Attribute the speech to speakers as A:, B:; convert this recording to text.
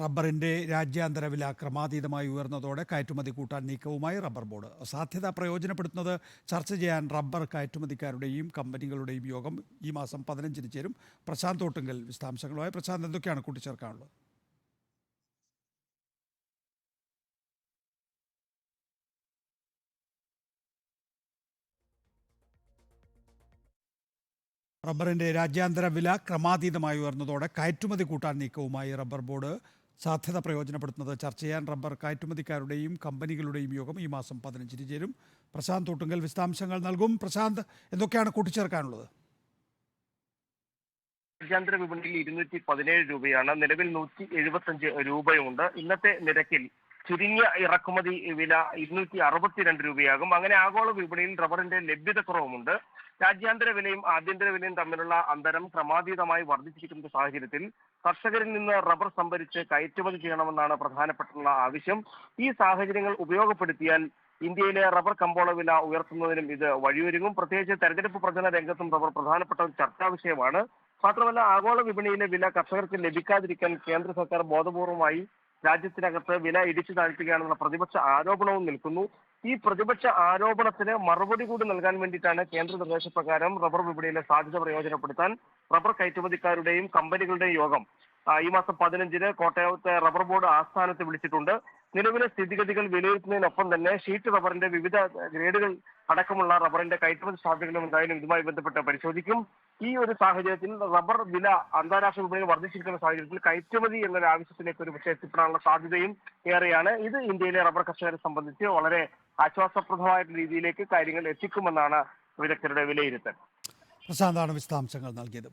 A: റബ്ബറിന്റെ രാജ്യാന്തര വില ക്രമാതീതമായി ഉയർന്നതോടെ കയറ്റുമതി കൂട്ടാൻ നീക്കവുമായി റബ്ബർ ബോർഡ്. സാധ്യത പ്രയോജനപ്പെടുത്തുന്നത് ചർച്ച ചെയ്യാൻ റബ്ബർ കയറ്റുമതിക്കാരുടെയും കമ്പനികളുടെയും യോഗം ഈ മാസം 15-ന് ചേരും. പ്രശാന്ത് ഓട്ടുങ്കൽ വിശദാംശങ്ങളുമായി. പ്രശാന്ത്, എന്തൊക്കെയാണ് കൂട്ടിച്ചേർക്കാനുള്ളത്? റബ്ബറിന്റെ രാജ്യാന്തര വില ക്രമാതീതമായി ഉയർന്നതോടെ കയറ്റുമതി കൂട്ടാൻ നീക്കവുമായി റബ്ബർ ബോർഡ്. സാധ്യത പ്രയോജനപ്പെടുത്തുന്നത് ചർച്ച ചെയ്യാൻ റബ്ബർ കയറ്റുമതിക്കാരുടെയും കമ്പനികളുടെയും യോഗം ഈ മാസം 15-ന് ചേരും. പ്രശാന്ത് ഓട്ടുങ്കൽ വിശദാംശങ്ങൾ നൽകും. പ്രശാന്ത്, എന്തൊക്കെയാണ് കൂട്ടിച്ചേർക്കാനുള്ളത്?
B: രാജ്യാന്തര വിപണിയിൽ 217 രൂപയാണ്. നിലവിൽ 175 രൂപയുണ്ട്. ഇന്നത്തെ നിരക്കിൽ ചുരുങ്ങിയ ഇറക്കുമതി വില 262 രൂപയാകും. അങ്ങനെ ആഗോള വിപണിയിൽ റബ്ബറിന്റെ ലഭ്യതക്കുറവുമുണ്ട്. രാജ്യാന്തര വിലയും ആഭ്യന്തര വിലയും തമ്മിലുള്ള അന്തരം ക്രമാതീതമായി വർദ്ധിച്ചിരിക്കുന്ന സാഹചര്യത്തിൽ കർഷകരിൽ നിന്ന് റബ്ബർ സംഭരിച്ച് കയറ്റുമതി ചെയ്യണമെന്നാണ് പ്രധാനപ്പെട്ടുള്ള ആവശ്യം. ഈ സാഹചര്യങ്ങൾ ഉപയോഗപ്പെടുത്തിയാൽ ഇന്ത്യയിലെ റബ്ബർ കമ്പോള വില ഉയർത്തുന്നതിനും ഇത് വഴിയൊരുങ്ങും. പ്രത്യേകിച്ച് തെരഞ്ഞെടുപ്പ് പ്രചരണ രംഗത്തും റബ്ബർ പ്രധാനപ്പെട്ട ഒരു ചർച്ചാ വിഷയമാണ്. മാത്രമല്ല, ആഗോള വിപണിയിലെ വില കർഷകർക്ക് ലഭിക്കാതിരിക്കാൻ കേന്ദ്ര സർക്കാർ ബോധപൂർവമായി രാജ്യത്തിനകത്ത് വില ഇടിച്ചു താഴ്ത്തുകയാണെന്ന പ്രതിപക്ഷ ആരോപണവും നിൽക്കുന്നു. ഈ പ്രതിപക്ഷ ആരോപണത്തിന് മറുപടി കൂടി നൽകാൻ വേണ്ടിയിട്ടാണ് കേന്ദ്ര നിർദ്ദേശപ്രകാരം റബ്ബർ വിപണിയിലെ സാധ്യത പ്രയോജനപ്പെടുത്താൻ റബ്ബർ കയറ്റുമതിക്കാരുടെയും കമ്പനികളുടെയും യോഗം ഈ മാസം 15-ന് കോട്ടയത്തെ റബ്ബർ ബോർഡ് ആസ്ഥാനത്ത് വിളിച്ചിട്ടുണ്ട്. നിലവിലെ സ്ഥിതിഗതികൾ വിലയിരുത്തുന്നതിനൊപ്പം തന്നെ ഷീറ്റ് റബ്ബറിന്റെ വിവിധ ഗ്രേഡുകൾ അടക്കമുള്ള റബ്ബറിന്റെ കയറ്റുമതി സാധ്യതകളും എന്തായാലും ഇതുമായി ബന്ധപ്പെട്ട് പരിശോധിക്കും. ഈ ഒരു സാഹചര്യത്തിൽ റബ്ബർ വില അന്താരാഷ്ട്ര വിപണിയിൽ വർദ്ധിച്ചിരിക്കുന്ന സാഹചര്യത്തിൽ കയറ്റുമതി എന്നൊരു ആവശ്യത്തിലേക്ക് ഒരു പക്ഷേ എത്തിപ്പെടാനുള്ള സാധ്യതയും ഏറെയാണ്. ഇത് ഇന്ത്യയിലെ റബ്ബർ കർഷകരെ സംബന്ധിച്ച് വളരെ ആശ്വാസപ്രദമായിട്ടുള്ള രീതിയിലേക്ക് കാര്യങ്ങൾ എത്തിക്കുമെന്നാണ് വിദഗ്ധരുടെ വിലയിരുത്തൽ.
A: പ്രശാന്താണ് വിശദാംശങ്ങൾ നൽകിയത്.